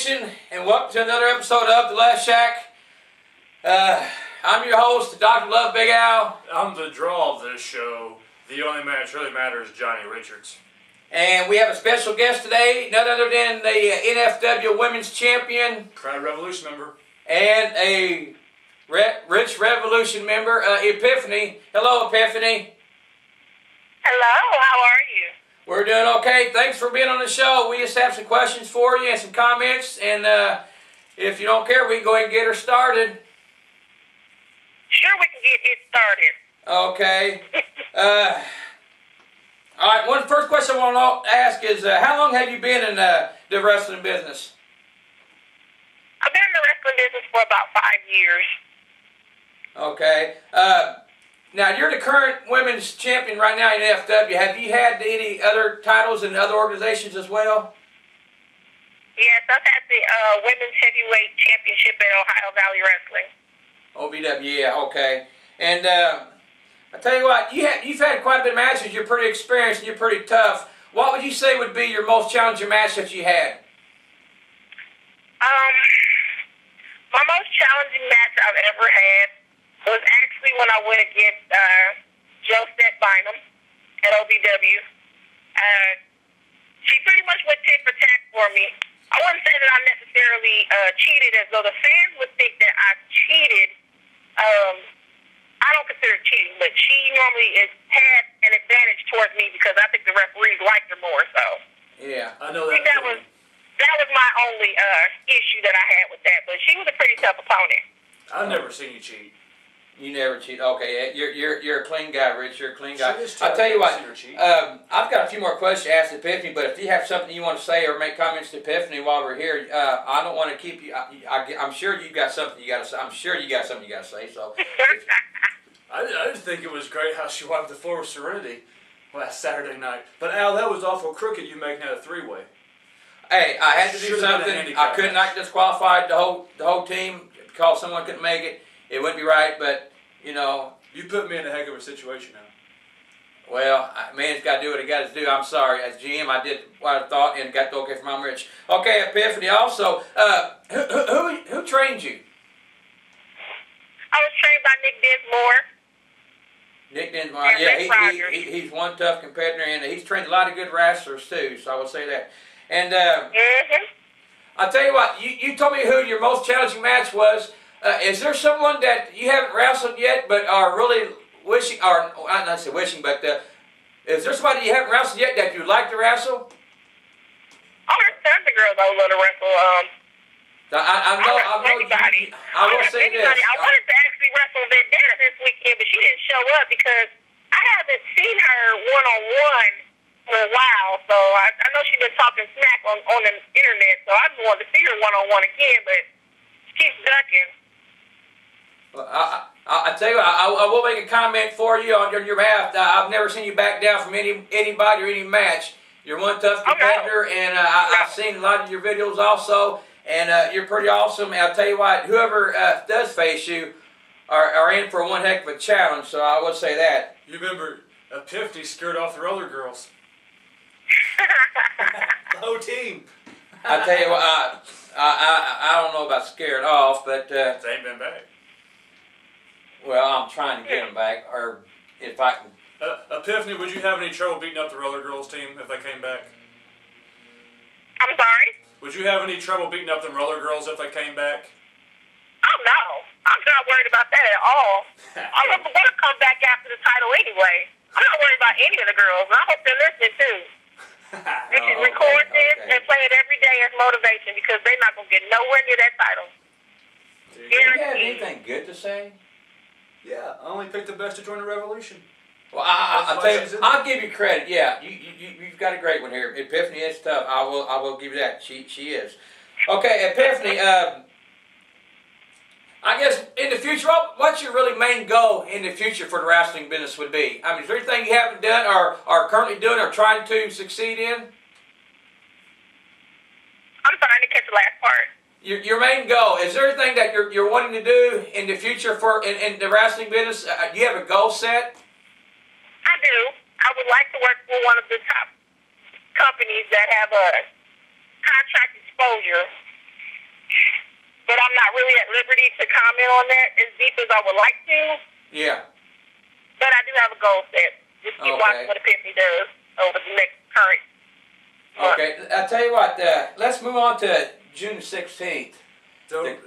Nation, and welcome to another episode of the Luv Shak. I'm your host, Dr. Love Big Al. I'm the draw of this show. The only man that really matters, Johnny Richards. And we have a special guest today, none other than the NFW Women's Champion. Crowd Revolution member. And a Rich Revolution member, Epiphany. Hello, Epiphany. Hello, how are you? We're doing okay. Thanks for being on the show. We just have some questions for you and some comments. And if you don't care, we can go ahead and get her started. Sure, we can get it started. Okay. All right, first question I want to ask is, how long have you been in the wrestling business? I've been in the wrestling business for about 5 years. Okay. Now, you're the current women's champion right now in NFW. Have you had any other titles in other organizations as well? Yes, I've had the Women's Heavyweight Championship at Ohio Valley Wrestling. OVW, yeah, okay. And I tell you what, you've had quite a bit of matches. You're pretty experienced and you're pretty tough. What would you say would be your most challenging match that you had? My most challenging match I've ever had was actually when I went against Joe Bynum at OVW. She pretty much went tit for tat for me. I wouldn't say that I necessarily cheated, as though the fans would think that I cheated. I don't consider it cheating, but she normally had an advantage towards me because I think the referees liked her more. So yeah, I know that. I think that was my only issue that I had with that. But she was a pretty tough opponent. I've never seen you cheat. You never cheat. Okay, you're a clean guy, Rich. You're a clean guy. I'll tell you what. I've got a few more questions to ask Epiphany, but if you have something you want to say or make comments to Epiphany while we're here, I don't want to keep you. I'm sure you got something you got to say. I'm sure you got something you got to say. So. I just think it was great how she wiped the floor with Serenity last Saturday night. But Al, that was awful crooked. You making that a three-way. Hey, I had to do something. I could not disqualify the whole team because someone couldn't make it. It wouldn't be right, but, you know. You put me in a heck of a situation now. Well, man's got to do what he got to do. I'm sorry. As GM, I did what I thought and got the okay from Mom Rich. Okay, Epiphany, also, who trained you? I was trained by Nick Dinsmore. Nick Dinsmore, yeah, he's one tough competitor, and he's trained a lot of good wrestlers, too, so I will say that. And I'll tell you what, you told me who your most challenging match was. Is there someone that you haven't wrestled yet but are really wishing, or not say wishing, but is there somebody you haven't wrestled yet that you'd like to wrestle? Oh, there's tons of girls I would love to wrestle. I know anybody. I will say this. I wanted to actually wrestle Vendetta this weekend, but she didn't show up because I haven't seen her one-on-one for a while. So I know she's been talking smack on the internet, so I just wanted to see her one-on-one again, but she keeps ducking. Well, I tell you what, I will make a comment for you on your behalf. I've never seen you back down from anybody or any match. You're one tough competitor, and I've seen a lot of your videos also, and you're pretty awesome. And I'll tell you what, whoever does face you are in for one heck of a challenge, so I will say that. You remember Epiphany scared off the other girls. The whole team. I tell you what, I don't know about scared off, but they ain't been back. Well, I'm trying to get them back, or if I can. Epiphany, would you have any trouble beating up the other girls team if they came back? I'm sorry? Would you have any trouble beating up the roller girls if they came back? Oh, no. I'm not worried about that at all. I'm going to come back after the title anyway. I'm not worried about any of the girls, and I hope they're listening, too. They should record this and play it every day as motivation because they're not going to get nowhere near that title. Do you have anything good to say? Yeah, I only picked the best to join the revolution. Well, I'll tell you, I'll give you credit. Yeah, you've got a great one here. Epiphany is tough. I will give you that. She is. Okay, Epiphany. I guess in the future, what's your really main goal in the future for the wrestling business would be? I mean, is there anything you haven't done or are currently doing or trying to succeed in? I'm trying to catch the last part. Your main goal, is there anything that you're wanting to do in the future for in the wrestling business? Do you have a goal set? I do. I would like to work for one of the top companies that have a contract exposure But I'm not really at liberty to comment on that as deep as I would like to. Yeah. But I do have a goal set. Just keep watching what Epiphany does over the next current month. Okay, I'll tell you what, let's move on to June 16th. Go ahead.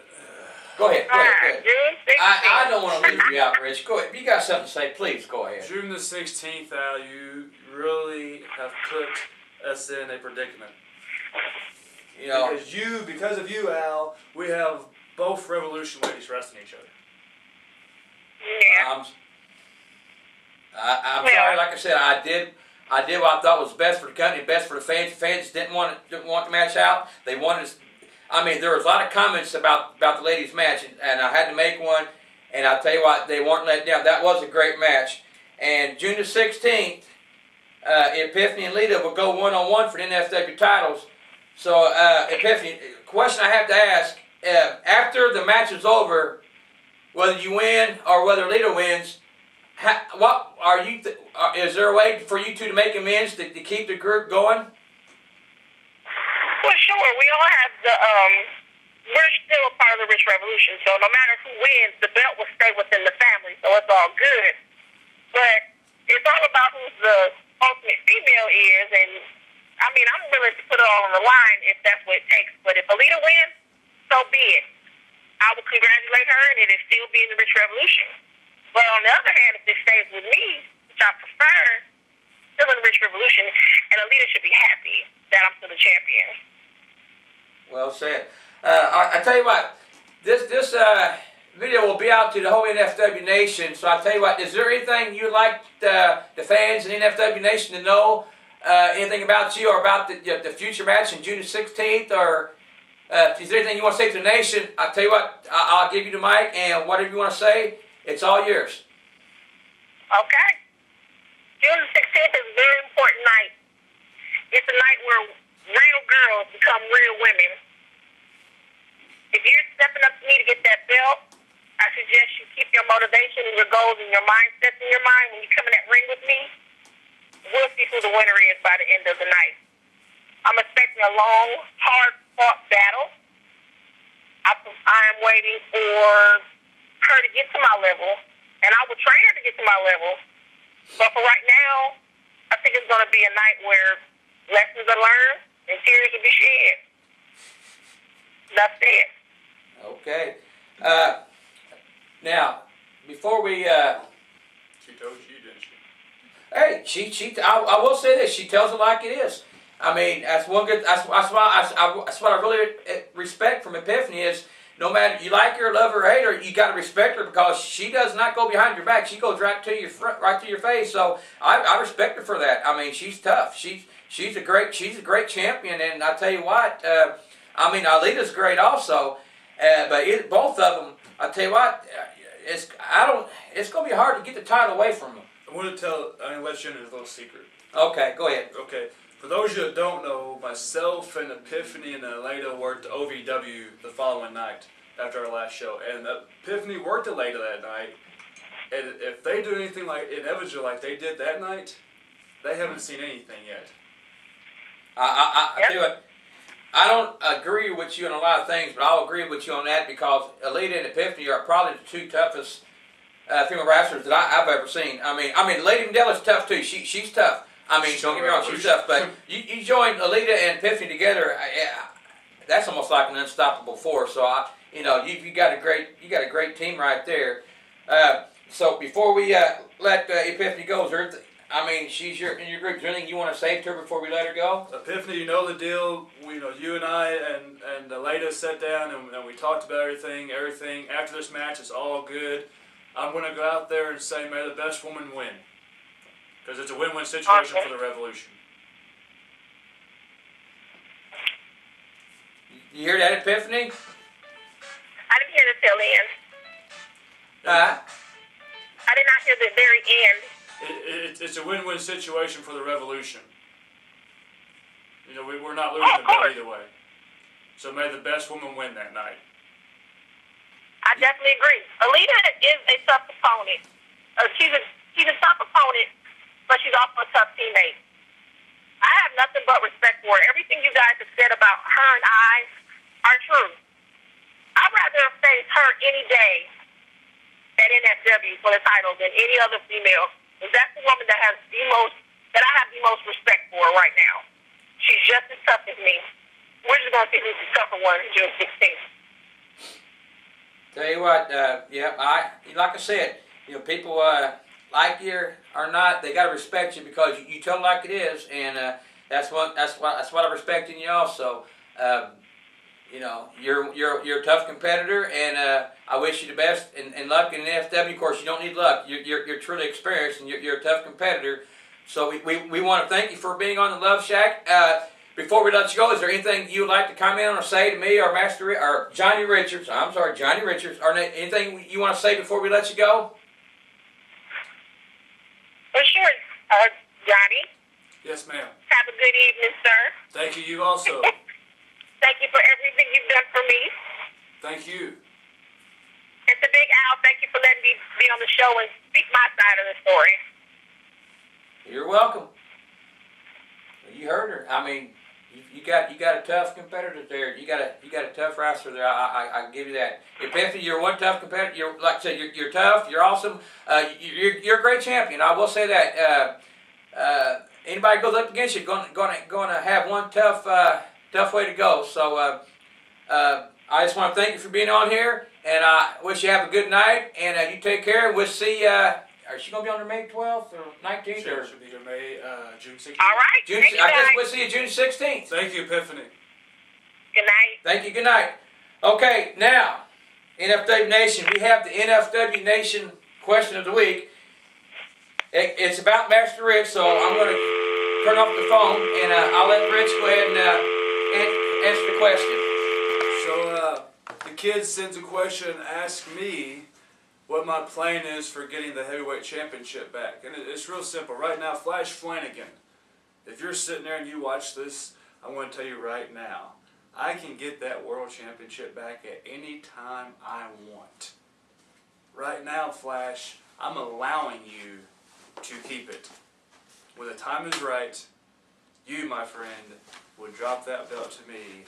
June 16th. I don't want to leave you out, Rich. Go ahead. If you got something to say, please go ahead. June the 16th, Al, you really have put us in a predicament. You know, because of you, Al, we have both Revolution ladies wrestling each other. Yeah. I'm sorry. Like I said, I did what I thought was best for the company, best for the fans. The fans didn't want the match out. They wanted. I mean, there was a lot of comments about the ladies' match, and I had to make one. And I'll tell you what, they weren't let down. That was a great match. And June the 16th, Epiphany and Lita will go one-on-one for the NFW titles. So, Epiphany, question I have to ask, after the match is over, whether you win or whether Lita wins, what are you? Is there a way for you two to make amends to keep the group going? Well, sure. We all have we're still a part of the Rich Revolution, so no matter who wins, the belt will stay within the family, so it's all good. But it's all about who the ultimate female is, and I mean, I'm willing to put it all on the line if that's what it takes. But if Alita wins, so be it. I will congratulate her, and it'll still be in the Rich Revolution. But on the other hand, if it stays with me, which I prefer, still in the Rich Revolution, and Alita should be happy that I'm still the champion. Well said. I tell you what, this video will be out to the whole NFW Nation. So I tell you what, is there anything you'd like the fans and NFW Nation to know? Anything about you or about the future match in June 16th? Or is there anything you want to say to the nation? I'll tell you what, I'll give you the mic, and whatever you want to say, it's all yours. Okay. June 16th is a very important night. It's a night where real girls become real women. If you're stepping up to me to get that belt, I suggest you keep your motivation and your goals and your mindset in your mind when you come in that ring with me. We'll see who the winner is by the end of the night. I'm expecting a long, hard-fought battle. I am waiting for her to get to my level, and I will train her to get to my level. But for right now, I think it's going to be a night where lessons are learned and tears will be shed. That's it. Okay. Now, before we... She told you, didn't she? Hey, I will say this. She tells it like it is. I mean, that's one good. That's what I really respect from Epiphany is no matter you like her, love her, or hate her, you got to respect her because she does not go behind your back. She goes right to your front, right to your face. So I respect her for that. I mean, she's tough. She's a great champion. And I tell you what, I mean, Alita's great also. But both of them, I tell you what, it's going to be hard to get the title away from them. I want to let you in a little secret. Okay, go ahead. Okay. For those of you that don't know, myself and Epiphany and Alita worked OVW the following night after our last show. And Epiphany worked Alita that night. And if they do anything like in Evansville like they did that night, they haven't seen anything yet. I tell you what, I don't agree with you on a lot of things, but I'll agree with you on that because Alita and Epiphany are probably the two toughest female wrestlers that I've ever seen. I mean, Lady Mandela's tough too. She's tough. I mean, don't get me wrong, she's tough. But you join Alita and Epiphany together, that's almost like an unstoppable force. So you got a great team right there. So before we let Epiphany go, she's in your group. Is there anything you want to say to her before we let her go? Epiphany, you know the deal. You and I and Alita sat down and we talked about everything. Everything after this match is all good. I'm going to go out there and say, may the best woman win. Because it's a win-win situation for the Revolution. You hear that, Epiphany? I didn't hear the tail end. I did not hear the very end. It's a win-win situation for the Revolution. We're not losing the belt either way. So may the best woman win that night. I definitely agree. Alita is a tough opponent. She's a tough opponent, but she's also a tough teammate. I have nothing but respect for her. Everything you guys have said about her and I are true. I'd rather face her any day at NFW for the title than any other female. Because that's the woman that has that I have the most respect for right now. She's just as tough as me. We're just going to see who's the tougher one on June 16th. Tell you what, like I said, people like you or not, they got to respect you because you tell it like it is, and that's what I respect in you also. You're a tough competitor, and I wish you the best and luck in the NFW. Of course, you don't need luck. You're truly experienced, and you're a tough competitor. So we want to thank you for being on the Luv Shack. Before we let you go, is there anything you would like to comment on or say to me or Johnny Richards? I'm sorry, Johnny Richards. Or anything you want to say before we let you go? Well, sure, Johnny. Yes, ma'am. Have a good evening, sir. Thank you. You also. Thank you for everything you've done for me. Thank you. And to Big Al, thank you for letting me be on the show and speak my side of the story. You're welcome. You heard her. I mean, you got a tough competitor there. You got a tough wrestler there. I give you that. Epiphany, you're one tough competitor. You're, like I said, you're tough. You're awesome. You're a great champion. I will say that. Anybody goes up against you, going to have one tough way to go. So I just want to thank you for being on here, and I wish you have a good night. And you take care. We'll see. Is she going to be on her May 12th or 19th? She'll be on May June 16th. All right. I guess we'll see you June 16th. Thank you, Epiphany. Good night. Thank you. Good night. Okay, now, NFW Nation, we have the NFW Nation question of the week. It's about Master Rich, so I'm going to turn off the phone, and I'll let Rich go ahead and answer the question. So, the kid sends a question and asks me what my plan is for getting the heavyweight championship back. And it's real simple. Right now, Flash Flanagan, if you're sitting there and you watch this, I want to tell you right now, I can get that world championship back at any time I want. Right now, Flash, I'm allowing you to keep it. When the time is right, you, my friend, will drop that belt to me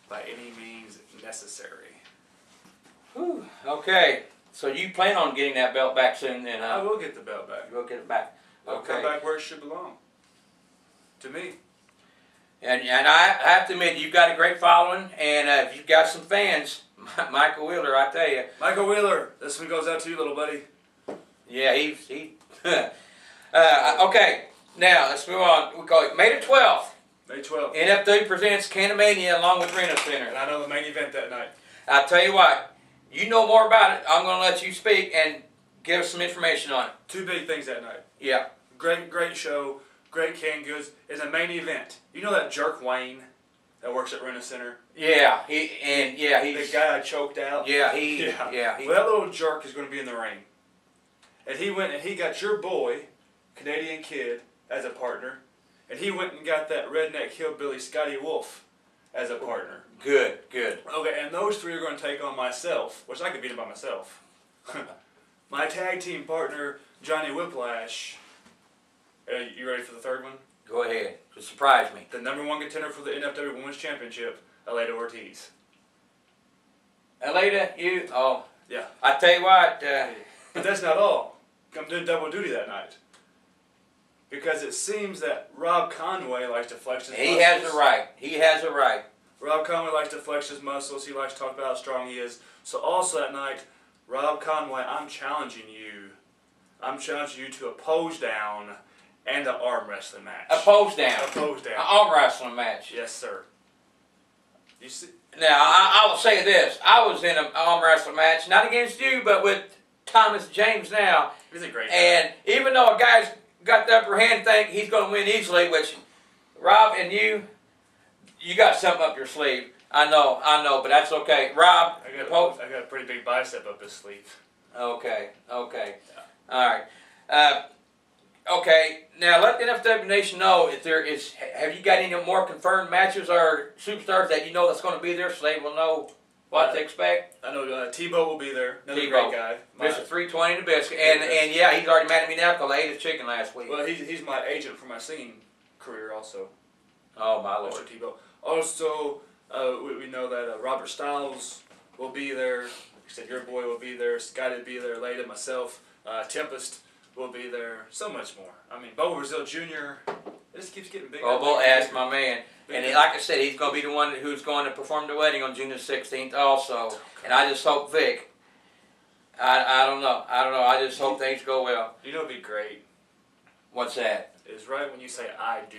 by any means necessary. Whew. Okay. So you plan on getting that belt back soon then, huh? I will get the belt back. You will get it back. I'll come back where it should belong. To me. And I have to admit, you've got a great following, and you've got some fans. Michael Wheeler, I tell you. Michael Wheeler, this one goes out to you, little buddy. Yeah, he okay, now let's move on. We call it May the 12th. May 12th. NFW presents Canamoania along with Reno Center. And I know the main event that night. I'll tell you what. You know more about it. I'm going to let you speak and give us some information on it. Two big things that night. Yeah. Great show. Great canned goods. It's a main event. You know that jerk Wayne that works at Reno Center? Yeah. He's the guy I choked out. Yeah. Well, that little jerk is going to be in the ring. And he went and he got your boy, Canadian Kid, as a partner. And he went and got that redneck hillbilly Scotty Wolf as a partner. Good. Okay, and those three are going to take on myself, which I could beat him by myself. My tag team partner, Johnny Whiplash. You ready for the third one? Go ahead. Just surprise me. The #1 contender for the NFW Women's Championship, Aleda Ortiz. Aleda, you? Oh. Yeah. I tell you what. But that's not all. I'm doing double duty that night. Because it seems that Rob Conway likes to flex his muscles. He has a right. Rob Conway likes to flex his muscles. He likes to talk about how strong he is. So also that night, Rob Conway, I'm challenging you. I'm challenging you to a pose down and an arm wrestling match. A pose down. A pose down. An arm wrestling match. Yes, sir. You see? Now, I will say this. I was in an arm wrestling match, not against you, but with Thomas James now. He's a great guy. And even though a guy's got the upper hand, think he's going to win easily, which Rob and you got something up your sleeve. I know, but that's okay. Rob, I got a pretty big bicep up his sleeve. Okay. Yeah. All right. Okay, now let the NFW Nation know if there is. Have you got any more confirmed matches or superstars that you know that's going to be there, so they will know what to expect? I know Tebow will be there. Another Tebow. great guy. Mr. 320 the biscuit, and yeah, he's already mad at me now because I ate his chicken last week. Well, he's my agent for my singing career also. Oh my lord. Mr. Tebow. Also, we know that Robert Styles will be there. Like I said, your boy will be there. Scotty will be there. Leda, myself, Tempest will be there. So much more. I mean, Bo Brazil Jr. It just keeps getting bigger. Bobo asked my man. And like I said, he's going to be the one who's going to perform the wedding on June the 16th also. Okay. And I just hope Vic, I don't know. I just hope things go well. You know what would be great? What's that? Is right when you say, I do.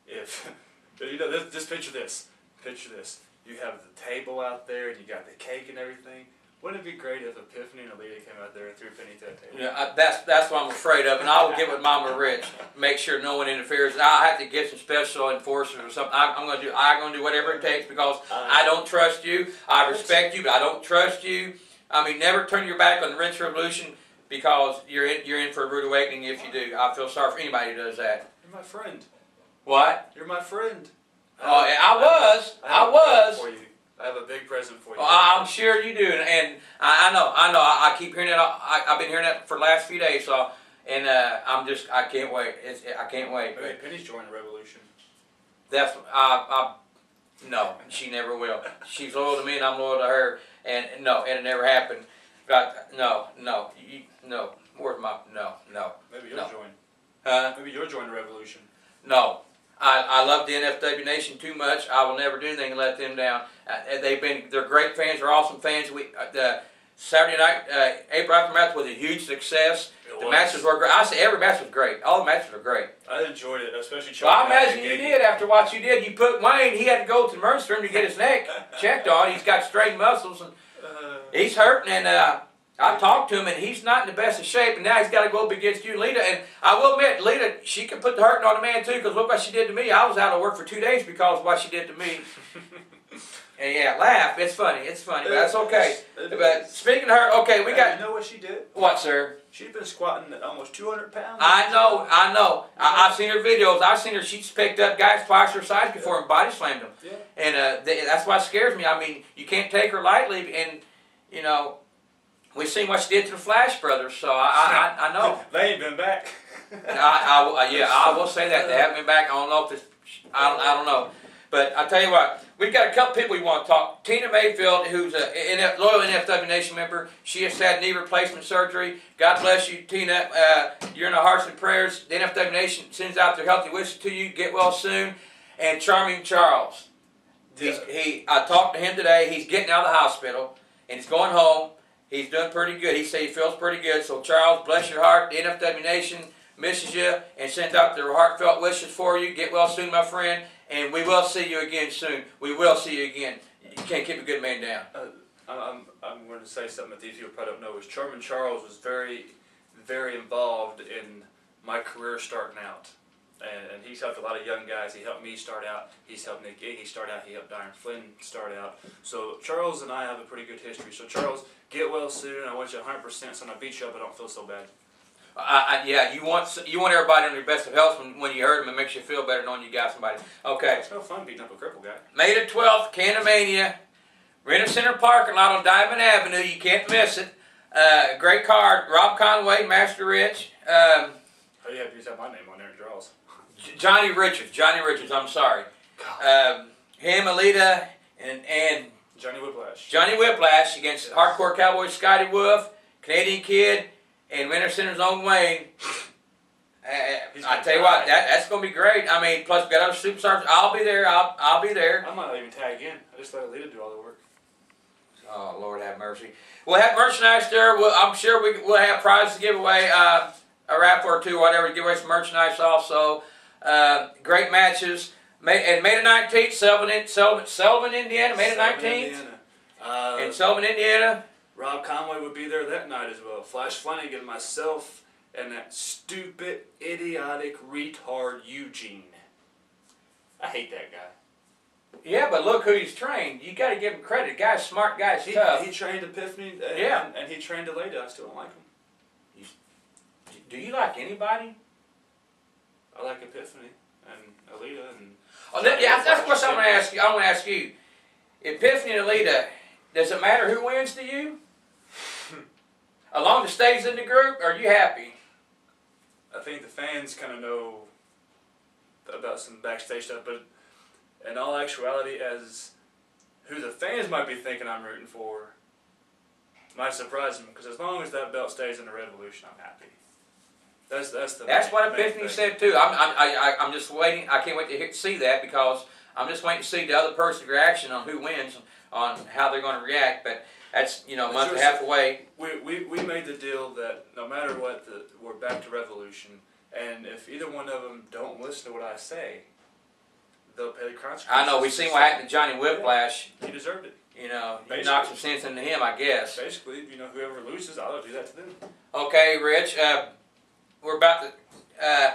If, you know, just picture this. Picture this. You have the table out there and you got the cake and everything. Wouldn't it be great if Epiphany and Alita came out there and threw a penny to that table? Yeah, that's what I'm afraid of, and I will get with Mama Rich, make sure no one interferes. I'll have to get some special enforcers or something. I'm going to do whatever it takes because I don't trust you. I respect you, but I don't trust you. I mean, never turn your back on the Rinse Revolution because you're in for a rude awakening if you do. I feel sorry for anybody who does that. You're my friend. What? You're my friend. Oh, I was. For you. I have a big present for you. Well, I'm sure you do, and I know. I keep hearing that. I've been hearing that for the last few days. So, and I can't wait. I can't wait. Maybe Penny's joining the revolution. That's no, she never will. She's loyal to me, and I'm loyal to her. And no, and it never happened. But no. Where's my no? Maybe you'll join. Maybe you'll join the revolution. No. I love the NFW Nation too much. I will never do anything to let them down. They're great fans. They're awesome fans. The Saturday night April Aftermath was a huge success. The matches were great. I say every match was great. All the matches were great. I enjoyed it, especially. Well, I imagine you did after what you did. You put Wayne. He had to go to the emergency room to get his neck checked on. He's got strained muscles and he's hurting. And I talked to him, and he's not in the best of shape, and now he's got to go up against you and Lita. And I will admit, Lita, she can put the hurting on the man, too, because look what she did to me. I was out of work for 2 days because of what she did to me. And yeah, laugh. It's funny, but that's okay. But speaking of her, okay, we got... You know what she did? What, sir? She's been squatting at almost 200 pounds. I know. I've seen her videos. I've seen her. She's picked up guys twice her size before and body slammed them. Yeah. And that's what scares me. I mean, you can't take her lightly, and, you know... We've seen what she did to the Flash brothers, so I know. They ain't been back. I will say that. They haven't been back. I don't know if it's... I don't know. But I tell you what, we've got a couple people we want to talk. Tina Mayfield, who's a loyal NFW Nation member. She has had knee replacement surgery. God bless you, Tina. You're in our hearts and prayers. The NFW Nation sends out their healthy wishes to you. Get well soon. And Charming Charles. I talked to him today. He's getting out of the hospital, and he's going home. He's doing pretty good. He said he feels pretty good. So, Charles, bless your heart. The NFW Nation misses you and sends out their heartfelt wishes for you. Get well soon, my friend. And we will see you again soon. We will see you again. You can't keep a good man down. I'm going to say something that these people probably don't know. Is Charming Charles was very, very involved in my career starting out. And he's helped a lot of young guys. He helped me start out. He's helped Nick Gagey start out. He helped Darren Flynn start out. So Charles and I have a pretty good history. So Charles, get well soon. I want you 100%. So when I beat you up, I don't feel so bad. Yeah, you want everybody on their best of health when you hurt them. It makes you feel better knowing you got somebody. Okay. It's no fun beating up a crippled guy. May the 12th, canamoania, Renner Center parking lot on Diamond Avenue. You can't miss it. Great card. Rob Conway, Master Rich. Oh, you have to have my name on there and draws. Johnny Richards, I'm sorry. Him, Alita, and Johnny Whiplash. Johnny Whiplash against Hardcore Cowboy Scotty Wolf, Canadian Kid, and Winter Center's own Wayne. I tell you what, that's going to be great. I mean, plus we got other superstars. I'll be there. I'll be there. I might not even tag in. I just let Alita do all the work. Oh, Lord have mercy. We'll have merchandise there. I'm sure we'll have prizes to give away. A raffle or two, whatever, to give away some merchandise also. Great matches. And May the 19th, Sullivan, Indiana, May the 19th. In Sullivan, Indiana. Rob Conway would be there that night as well. Flash Flanagan, myself, and that stupid, idiotic, retard Eugene. I hate that guy. Yeah, but look who he's trained. You got to give him credit. Guy's smart, guy's tough. He trained Epiphany, and he trained Aleda. I still don't like him. Do you like anybody? I like Epiphany and Aleda and. Oh, that's what I'm going to ask you. I want to ask you, Epiphany and Aleda. Does it matter who wins to you? As long as it stays in the group, are you happy? I think the fans kind of know about some backstage stuff, but in all actuality, as who the fans might be thinking I'm rooting for might surprise them, because as long as that belt stays in the Revolution, I'm happy. That's what Epiphany said too. I'm just waiting. I can't wait to see that, because I'm just waiting to see the other person's reaction on who wins, on how they're going to react. But that's, a month and a half away. We made the deal that no matter what, we're back to Revolution, and if either one of them don't listen to what I say, they'll pay the consequences. I know. We've seen what happened to Johnny Whiplash. He deserved it. He knocked some sense into him, I guess. Basically, whoever loses, I'll do that to them. Okay, Rich. We're about to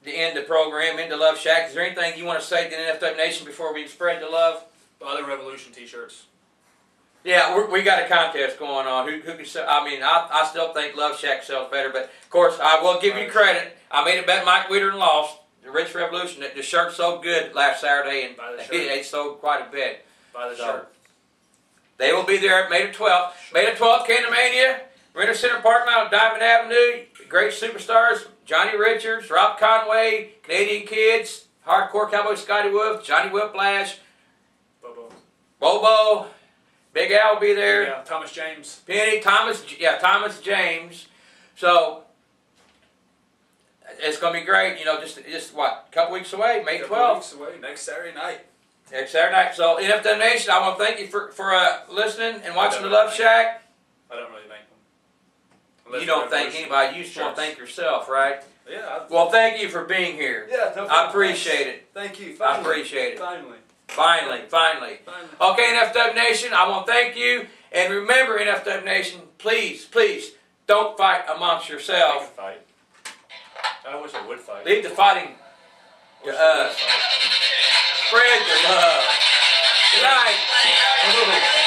end the program, into Luv Shak. Is there anything you want to say to the NFW Nation before we spread the love? Buy the Revolution T-shirts. Yeah, we got a contest going on. Who can sell? I mean, I still think Luv Shak sells better, but of course I will give you credit. I made a bet Mike Weeder and lost. The Rich Revolution. The shirt sold good last Saturday, and they sold quite a bit. Buy the shirt. They will be there May the 12th. May the 12th, Canamoania, Renter Center Park Mile, Diamond Avenue. Great superstars: Johnny Richards, Rob Conway, Canadian Kids, Hardcore Cowboy Scotty Wolf, Johnny Whiplash, Bobo, Big Al will be there. Yeah, Thomas James. Penny, Thomas James. So it's going to be great. Just what, a couple weeks away, May 12th. Couple weeks away, next Saturday night. Next Saturday night. So NFW Nation, I want to thank you for listening and watching the Luv Shak. I don't really thank them. You don't thank anybody. You just want to thank yourself, right? Yeah. Well, thank you for being here. Yeah. I appreciate it. Thank you. I appreciate it. Finally. Okay, NFW Nation, I want to thank you. And remember, NFW Nation, please, don't fight amongst yourselves. Fight. I wish I would fight. Leave the fighting to us. Spread your love. Good night.